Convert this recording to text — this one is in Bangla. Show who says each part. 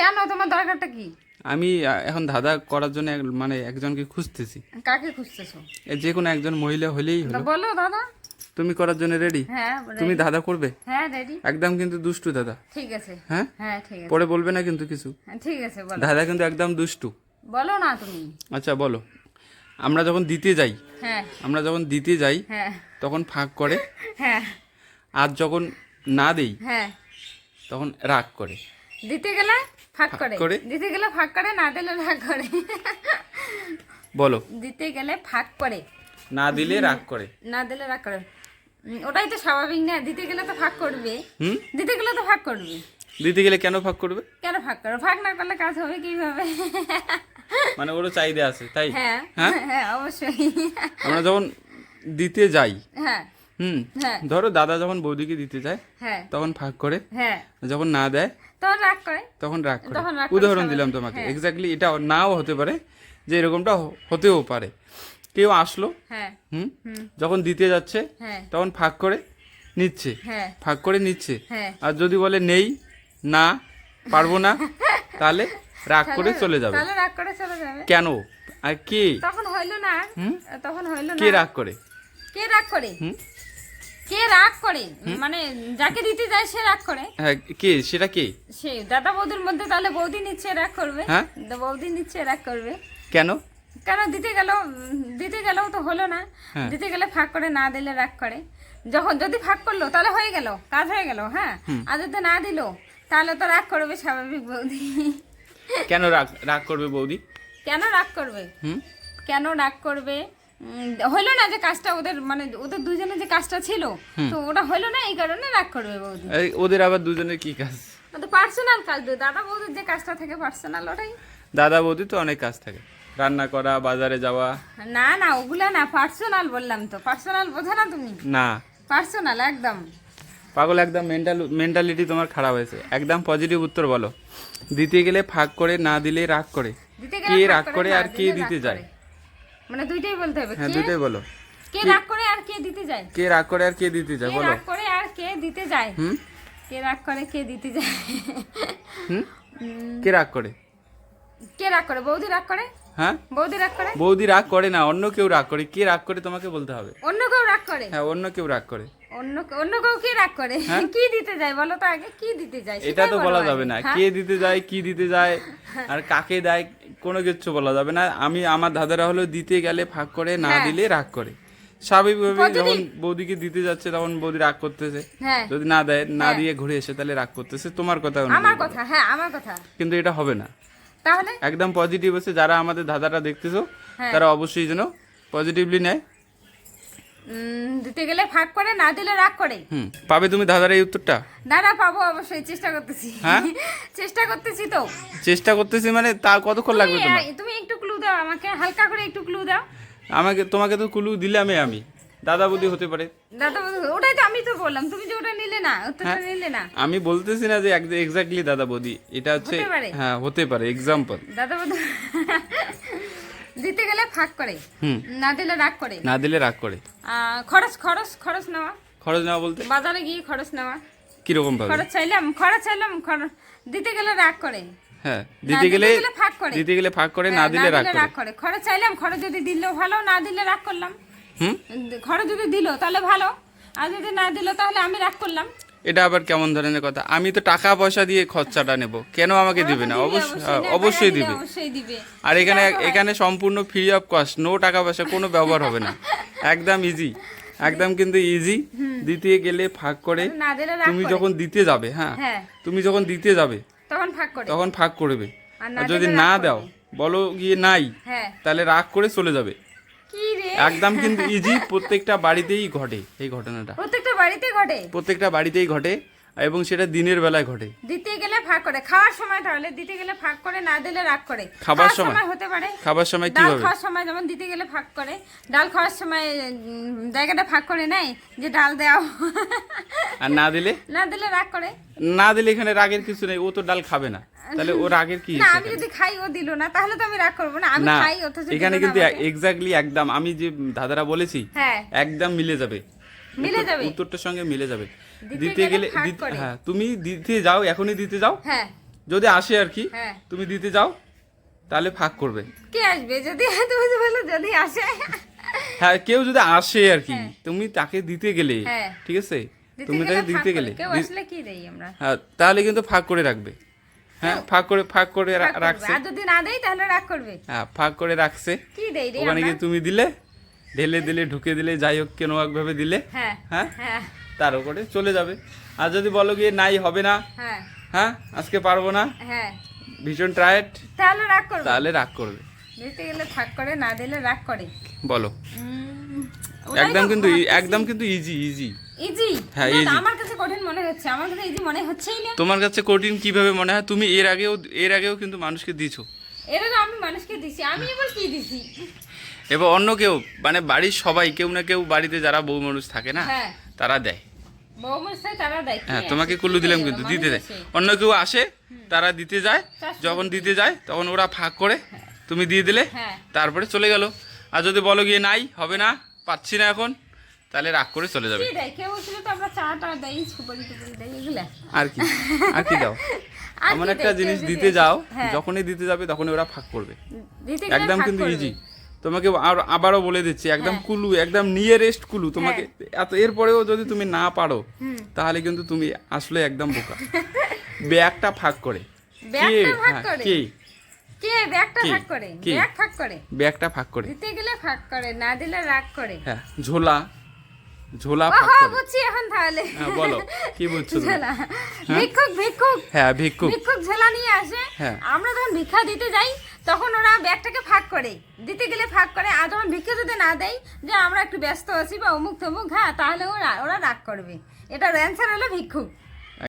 Speaker 1: কেন, তোমার দরকারটা কি?
Speaker 2: আমি এখন ধাঁধা করার জন্য মানে একজনকে খুঁজতেছি।
Speaker 1: কাকে খুঁজতেছো?
Speaker 2: যে কোনো একজন মহিলা হলেই
Speaker 1: তা
Speaker 2: হলো।
Speaker 1: বলো দাদা।
Speaker 2: তুমি করার জন্য রেডি?
Speaker 1: হ্যাঁ
Speaker 2: তুমি
Speaker 1: ready।
Speaker 2: ধাঁধা করবে?
Speaker 1: হ্যাঁ রেডি।
Speaker 2: একদম কিন্তু দুষ্টু দাদা।
Speaker 1: ঠিক আছে।
Speaker 2: হ্যাঁ
Speaker 1: হ্যাঁ ঠিক আছে।
Speaker 2: পরে বলবে না কিন্তু কিছু।
Speaker 1: হ্যাঁ, ঠিক আছে বলো।
Speaker 2: ধাঁধা কিন্তু একদম দুষ্টু।
Speaker 1: বলো না তুমি।
Speaker 2: আচ্ছা বলো। আমরা যখন দিতে যাই
Speaker 1: হ্যাঁ
Speaker 2: আমরা যখন দিতে যাই
Speaker 1: হ্যাঁ
Speaker 2: তখন ফাঁক করে,
Speaker 1: হ্যাঁ
Speaker 2: আর যখন না দেই
Speaker 1: হ্যাঁ।
Speaker 2: তখন রাগ করে।
Speaker 1: দিতে গেলে ফাঁক করে,
Speaker 2: করে?
Speaker 1: দিতে গেলে ফাঁক করে, না দিলে রাগ করে।
Speaker 2: বলো।
Speaker 1: দিতে গেলে ফাঁক করে,
Speaker 2: না দিলে রাগ করে।
Speaker 1: না দিলে রাগ করে। ওটাই তো স্বাভাবিক না, দিতে গেলে তো ফাঁক করবে।
Speaker 2: হুম
Speaker 1: দিতে গেলে তো ফাঁক করবে।
Speaker 2: দিতে গেলে কেন ফাঁক করবে?
Speaker 1: কেন ফাঁক করবে? ফাঁক না করলে কাজ হবে কিভাবে?
Speaker 2: মানে ওরও চাহিদা আছে তাই?
Speaker 1: হ্যাঁ
Speaker 2: হ্যাঁ
Speaker 1: হ্যাঁ অবশ্যই।
Speaker 2: আমরা যখন দিতে যাই,
Speaker 1: হ্যাঁ হ্যাঁ
Speaker 2: ধরো দাদা যখন বৌদিকে দিতে যায়
Speaker 1: হ্যাঁ
Speaker 2: তখন ফাঁক করে,
Speaker 1: হ্যাঁ।
Speaker 2: যখন না দেয়
Speaker 1: তখন রাগ করে।
Speaker 2: তখন রাগ করে।
Speaker 1: তখন রাগ করে,
Speaker 2: উদাহরণ দিলাম
Speaker 1: স্বাভাবিক।
Speaker 2: তোমাকে,
Speaker 1: হ্যাঁ।
Speaker 2: এক্স্যাক্টলি এটা নাও হতে পারে, যে এরকমটা হতেও পারে। কেউ আসলো,
Speaker 1: হ্যাঁ
Speaker 2: হুম
Speaker 1: হুম
Speaker 2: যখন দিতে যাচ্ছে
Speaker 1: হ্যাঁ
Speaker 2: তখন ফাঁক করে নিচ্ছে,
Speaker 1: হ্যাঁ
Speaker 2: ফাঁক করে নিচ্ছে।
Speaker 1: হ্যাঁ।
Speaker 2: আর যদি বলে নেই, না, পারবো না, তাহলে রাগ করে চলে যাবে।
Speaker 1: তাহলে রাগ করে চলে যাবে।
Speaker 2: কেন? আর কে
Speaker 1: তখন হইলো না,
Speaker 2: হুম?
Speaker 1: তখন হইলো না।
Speaker 2: কে রাগ করে?
Speaker 1: কে রাগ করে?
Speaker 2: হুম?
Speaker 1: কে রাগ করে? মানে যাকে দিতে যায় সে রাগ করে।
Speaker 2: হ্যাঁ, কে? সেটা কে?
Speaker 1: সে দাদা বৌদির মধ্যে তাহলে বৌদি নিচ্ছে রাগ করবে।
Speaker 2: হ্যাঁ?
Speaker 1: বৌদি নিচ্ছে রাগ করবে।
Speaker 2: কেন?
Speaker 1: কেন? দিতে গেলেও তো হলো না।
Speaker 2: হ্যাঁ।
Speaker 1: দিতে গেলে ফাঁক করে, না দিলে রাগ করে। যখন যদি ফাঁক করলো তাহলে হয়ে গেল, কাজ হয়ে গেল। হ্যাঁ। আর যদি না দিল তাহলে তো রাগ করবে স্বাভাবিক বৌদি।
Speaker 2: কেন রাগ করবে বৌদি?
Speaker 1: কেন রাগ করবে?
Speaker 2: হুম
Speaker 1: কেন রাগ করবে? হইলো না যে কাজটা ওদের, মানে ওদের দুজনের যে কাজটা ছিল, তো ওটা হইলো না, এই কারণে রাগ করবে বৌদি।
Speaker 2: ওদের আবার দুজনের কি কাজ?
Speaker 1: তো পার্সোনাল কাজ, দাদা বৌদির যে কাজটা থাকে পার্সোনাল, ওটাই।
Speaker 2: দাদা বৌদি তো অনেক কাজ থাকে, রান্না করা, বাজারে যাওয়া।
Speaker 1: না না ওগুলা না, পার্সোনাল বললাম তো। পার্সোনাল বোঝো না তুমি?
Speaker 2: না
Speaker 1: পার্সোনাল একদম।
Speaker 2: পাগল, একদম মেন্টালিটি তোমার খারাপ হয়েছে। একদম পজিটিভ উত্তর বলো। দিতে গেলে ফাঁক করে, না দিলে রাগ করে।
Speaker 1: দিতে
Speaker 2: কে
Speaker 1: গেলে
Speaker 2: রাগ
Speaker 1: ফাঁক
Speaker 2: করে
Speaker 1: না
Speaker 2: আর কে
Speaker 1: দিলে
Speaker 2: দিতে
Speaker 1: রাগ
Speaker 2: যায়?
Speaker 1: করে। মানে দুইটাই বলতে হবে।
Speaker 2: হ্যাঁ
Speaker 1: কে
Speaker 2: দুইটাই বলো।
Speaker 1: কে রাগ করে আর কে দিতে যায়?
Speaker 2: কে রাগ করে আর কে দিতে যায়
Speaker 1: কে
Speaker 2: বলো।
Speaker 1: রাগ করে আর কে দিতে যায়?
Speaker 2: হুম
Speaker 1: কে রাগ করে কে দিতে যায়?
Speaker 2: হুম কে রাগ করে?
Speaker 1: কে রাগ করে? বৌদি রাগ করে।
Speaker 2: হ্যাঁ
Speaker 1: বৌদি রাগ করে।
Speaker 2: বৌদি রাগ করে না, অন্য কেউ রাগ করে। কে রাগ করে তোমাকে বলতে হবে।
Speaker 1: অন্য কেউ রাগ করে।
Speaker 2: হ্যাঁ অন্য কেউ রাগ করে।
Speaker 1: অন্য কেউ কি রাগ করে? কি দিতে যায় বলো তো আগে, কি দিতে যায়
Speaker 2: এটা
Speaker 1: সেটাই
Speaker 2: তো
Speaker 1: বলো
Speaker 2: বলা
Speaker 1: আগে।
Speaker 2: যাবে না,
Speaker 1: হ্যাঁ?
Speaker 2: কে দিতে যায়, কি দিতে যায়, আর কাকে দেয়, কোনো কিছু বলা যাবে না। আমার দাদারা হলো দিতে গেলে ফাঁক করে, না
Speaker 1: হ্যাঁ।
Speaker 2: দিলে রাগ করে। স্বাভাবিকভাবে
Speaker 1: Positive।
Speaker 2: যখন বৌদিকে দিতে যাচ্ছে তখন বৌদি রাগ করতেছে।
Speaker 1: হ্যাঁ
Speaker 2: যদি না দেয়, না
Speaker 1: হ্যাঁ।
Speaker 2: দিয়ে ঘুরে এসে তাহলে রাগ করতেছে। তোমার কথা
Speaker 1: আমার
Speaker 2: অনুযায়ী বলো।
Speaker 1: কথা, হ্যাঁ আমার কথা।
Speaker 2: কিন্তু এটা হবে না।
Speaker 1: তাহলে
Speaker 2: একদম পজিটিভ আছে। যারা আমাদের দাদাটা দেখতেছো
Speaker 1: হ্যাঁ।
Speaker 2: তারা অবশ্যই যেন পজিটিভলি নেয়।
Speaker 1: দিতে গেলে ফাঁক করে, না দিলে রাগ করে।
Speaker 2: পাবে তুমি দাদার এই উত্তরটা?
Speaker 1: দাদা পাবো অবশ্যই, চেষ্টা করতেছি।
Speaker 2: হ্যাঁ?
Speaker 1: চেষ্টা করতেছি তো।
Speaker 2: চেষ্টা করতেছি মানে তা কতক্ষণ লাগবে তোমার?
Speaker 1: তুমি একটু ক্লু দাও আমাকে, হালকা করে একটু ক্লু দাও।
Speaker 2: তোমাকে তো কুলু দিলামই আমি। দাদা বৌদি হতে পারে।
Speaker 1: দাদা ওটাই তো আমি তো বললাম, তুমি যে ওটা নিলে না, উত্তরটা
Speaker 2: হ্যাঁ।
Speaker 1: নিলে না।
Speaker 2: আমি বলতেছি না যে এক্স্যাক্টলি দাদা বৌদি, এটা হচ্ছে
Speaker 1: হতে পারে।
Speaker 2: হ্যাঁ হতে পারে এক্সাম্পল।
Speaker 1: দাদা দিতে গেলে ফাঁক করে,
Speaker 2: হুম
Speaker 1: না দিলে রাগ করে।
Speaker 2: না দিলে রাগ করে।
Speaker 1: খরচ নেওয়া।
Speaker 2: খরচ নেওয়া বলতে
Speaker 1: বাজারে গিয়ে খরচ নেওয়া।
Speaker 2: কিরকম ভাবে?
Speaker 1: খরচ চাইলাম দিতে গেলে রাগ করে।
Speaker 2: হ্যাঁ
Speaker 1: না
Speaker 2: দিতে গেলে
Speaker 1: ফাঁক করে।
Speaker 2: দিতে গেলে ফাঁক করে, না
Speaker 1: হ্যাঁ,
Speaker 2: দিলে রাগ করে।
Speaker 1: করে। খরচ চাইলাম, খরচ যদি দিলেও ভালো, না দিলে রাগ করলাম।
Speaker 2: হুম
Speaker 1: খরচ যদি দিল তাহলে ভালো, আর যদি না দিল তাহলে আমি রাগ করলাম।
Speaker 2: এটা আবার কেমন ধরনের কথা? আমি তো টাকা পয়সা দিয়ে খরচাটা নেব, কেন আমাকে দিবে না? অবশ্যই দিবে।
Speaker 1: অবশ্যই দিবে।
Speaker 2: আর এখানে সম্পূর্ণ ফ্রি অফ কস্ট, নো টাকা পয়সা, কোনো ব্যবহার হবে না। একদম ইজি, একদম কিন্তু ইজি। দিতে গেলে ফাঁক করে।
Speaker 1: না দিলে রাগ
Speaker 2: তুমি
Speaker 1: করে।
Speaker 2: যখন দিতে যাবে, হ্যাঁ
Speaker 1: হ্যাঁ
Speaker 2: তুমি যখন দিতে যাবে
Speaker 1: তখন ফাঁক করে।
Speaker 2: তখন ফাঁক করবে।
Speaker 1: আর না
Speaker 2: আর যদি
Speaker 1: দিলে
Speaker 2: না
Speaker 1: রাগ
Speaker 2: দাও,
Speaker 1: করবে।
Speaker 2: বলো গিয়ে নাই,
Speaker 1: হ্যাঁ
Speaker 2: তাহলে রাগ করে চলে যাবে।
Speaker 1: কি রে?
Speaker 2: একদম কিন্তু ইজি। প্রত্যেকটা বাড়িতেই ঘটে এই ঘটনাটা।
Speaker 1: প্রত্যেকটা বাড়িতে ঘটে।
Speaker 2: প্রত্যেকটা বাড়িতেই ঘটে, এবং সেটা দিনের বেলায় ঘটে।
Speaker 1: দিতে গেলে ফাঁক করে। খাওয়ার সময় তাহলে দিতে গেলে ফাঁক করে, না দিলে রাগ করে।
Speaker 2: খাবার সময়
Speaker 1: হতে পারে।
Speaker 2: খাবার সময় কি
Speaker 1: ডাল
Speaker 2: হবে?
Speaker 1: খাওয়ার সময় যেমন দিতে গেলে ফাঁক করে, ডাল খাওয়ার সময় জায়গাটা ফাঁক করে নেয় যে ডাল দাও।
Speaker 2: আর না দিলে?
Speaker 1: না দিলে রাগ করে।
Speaker 2: না দিলে এখানে রাগের কিছু নেই, ও তো ডাল খাবে না, তাহলে ও রাগের কি?
Speaker 1: না আমি যদি খাই ও দিল না, তাহলে তো আমি রাগ করবো না। আমি
Speaker 2: না,
Speaker 1: খাই অথচ দিল
Speaker 2: এখানে
Speaker 1: না
Speaker 2: কিন্তু
Speaker 1: আমাকে।
Speaker 2: এক্স্যাক্টলি একদম আমি যে দাদারা বলেছি
Speaker 1: হ্যাঁ
Speaker 2: একদম মিলে যাবে।
Speaker 1: মিলে যাবে।
Speaker 2: উত্তরটার সঙ্গে মিলে যাবে।
Speaker 1: দিতে
Speaker 2: দিতে
Speaker 1: গেলে
Speaker 2: গেলে
Speaker 1: ফাঁক করে।
Speaker 2: হ্যাঁ তুমি দিতে যাও, এখনই দিতে যাও।
Speaker 1: হ্যাঁ
Speaker 2: যদি আসে আর কি,
Speaker 1: হ্যাঁ।
Speaker 2: তুমি দিতে যাও তাহলে ভাগ করবে।
Speaker 1: কে আসবে যদি তুমি যে বলো যদি আসে?
Speaker 2: হ্যাঁ, কেউ যদি আসে আর কি, তুমি তাকে দিতে গেলে,
Speaker 1: হ্যাঁ।
Speaker 2: ঠিক আছে,
Speaker 1: দিতে
Speaker 2: তুমি
Speaker 1: গেলে
Speaker 2: তাকে দিতে
Speaker 1: ভাগ
Speaker 2: গেলে
Speaker 1: করে, কেউ আসলে কি দেই আমরা?
Speaker 2: হ্যাঁ, তাহলে কিন্তু ভাগ করে রাখবে। হ্যাঁ, ভাগ করে
Speaker 1: ভাগ করবে।
Speaker 2: রাখছে।
Speaker 1: আর যদি না দেই তাহলে রাগ করবে।
Speaker 2: হ্যাঁ, ভাগ করে রাখছে।
Speaker 1: কি দেই রে
Speaker 2: ওখানে
Speaker 1: আমরা?
Speaker 2: গিয়ে তুমি দিলে, ঢেলে দিলে, ঢুকে দিলে, যাই হোক কেন একভাবে দিলে,
Speaker 1: হ্যাঁ
Speaker 2: হ্যাঁ,
Speaker 1: হ্যাঁ
Speaker 2: তার উপরে চলে যাবে। আর যদি বলো গিয়ে নাই হবে না,
Speaker 1: হ্যাঁ
Speaker 2: হ্যাঁ আজকে পারবো না,
Speaker 1: হ্যাঁ,
Speaker 2: ভীষণ টায়ার্ড,
Speaker 1: তাহলে রাগ করবে।
Speaker 2: তাহলে রাগ করবে।
Speaker 1: দিতে গেলে ভাগ করে, না দিলে রাগ করে।
Speaker 2: বলো,
Speaker 1: ওটাই
Speaker 2: একদম
Speaker 1: তো
Speaker 2: কিন্তু
Speaker 1: ভাবতেছি।
Speaker 2: একদম কিন্তু ইজি ইজি।
Speaker 1: ইজি?
Speaker 2: হ্যাঁ,
Speaker 1: না,
Speaker 2: easy।
Speaker 1: আমার কাছে কঠিন মনে হচ্ছে, আমার কাছে ইজি মনে হচ্ছেই না।
Speaker 2: তোমার কাছে কঠিন কিভাবে মনে হয়? তুমি এর আগেও কিন্তু মানুষকে দিছো।
Speaker 1: এটা তো আমি মানুষকে দিছি, আমি এবার কি দিছি?
Speaker 2: এবার অন্য কেউ, মানে বাড়ির সবাই, কেউ না কেউ বাড়িতে যারা বউ মানুষ থাকে না,
Speaker 1: হ্যাঁ,
Speaker 2: তারা দেয়।
Speaker 1: বউ মশাই তারা দেয়। কি
Speaker 2: হ্যাঁ,
Speaker 1: আছে?
Speaker 2: তোমাকে
Speaker 1: কি
Speaker 2: কুল্লু দিলাম
Speaker 1: হয়ে গেল?
Speaker 2: কিন্তু
Speaker 1: মানুষ
Speaker 2: দিতে দেয়।
Speaker 1: আছে।
Speaker 2: অন্য কেউ আসে, তারা দিতে যায়,
Speaker 1: চারশো
Speaker 2: যখন দিতে যায় তখন ওরা ভাগ করে তুমি দিয়ে দিলে,
Speaker 1: হ্যাঁ।
Speaker 2: তারপরে চলে গেল। আর যদি বলো গিয়ে নাই হবে না, পাচ্ছি না এখন, তাহলে রাগ করে চলে যাবে।
Speaker 1: কি দেয়? কেউ বলছিল তো আমরা চাটা দেই, সুপারি টুপারি দেই, এগুলা।
Speaker 2: আর কি, আর কি দাও?
Speaker 1: আর
Speaker 2: এমন
Speaker 1: কি
Speaker 2: একটা
Speaker 1: দেয়?
Speaker 2: জিনিস
Speaker 1: কেউ যদি
Speaker 2: দিতে
Speaker 1: আসে।
Speaker 2: যাও,
Speaker 1: হ্যাঁ,
Speaker 2: যখনই দিতে যাবে তখনই ওরা ভাগ করবে।
Speaker 1: দিতে গেলে
Speaker 2: একদম
Speaker 1: ভাগ
Speaker 2: কিন্তু
Speaker 1: করবে।
Speaker 2: ইজি। তোমাকে আবারও বলে দিচ্ছি, একদম
Speaker 1: হ্যাঁ।
Speaker 2: কুলু, একদম নিয়ারেস্ট কুলু তোমাকে। এত এরপরেও যদি তুমি না পারো,
Speaker 1: হুম।
Speaker 2: তাহলে কিন্তু তুমি আসলে একদম বোকা। ব্যাগটা ভাগ করে।
Speaker 1: ব্যাগটা ভাগ
Speaker 2: হ্যাঁ,
Speaker 1: করে?
Speaker 2: কে?
Speaker 1: কে ব্যাগটা
Speaker 2: কে?
Speaker 1: ভাগ করে?
Speaker 2: কে?
Speaker 1: ব্যাগ ভাগ করে?
Speaker 2: ব্যাগটা ভাগ করে।
Speaker 1: দিতে গেলে ভাগ করে, না দিলে রাগ করে।
Speaker 2: হ্যাঁ, ঝোলা
Speaker 1: ও
Speaker 2: ভাগ
Speaker 1: হ্যাঁ,
Speaker 2: করে।
Speaker 1: বুঝছি এখন তাহলে।
Speaker 2: হ্যাঁ, বলো কি বুঝছো তুমি?
Speaker 1: ঝোলা। ভিক্ষুক
Speaker 2: হ্যাঁ, ভিক্ষুক।
Speaker 1: ঝোলা নিয়ে আসে।
Speaker 2: হ্যাঁ।
Speaker 1: আমরা যখন ভিক্ষা দিতে যাই তখন ওরা ব্যাগটাকে ভাগ করে, দিতে গেলে ভাগ করে। আর যখন ভিক্ষা যদি না দেয়, যে আমরা একটু ব্যস্ত আছি বা অমুক তমুক, হ্যাঁ, তাহলে ওরা রাগ করবে। এটার অ্যান্সার হলো ভিক্ষুক।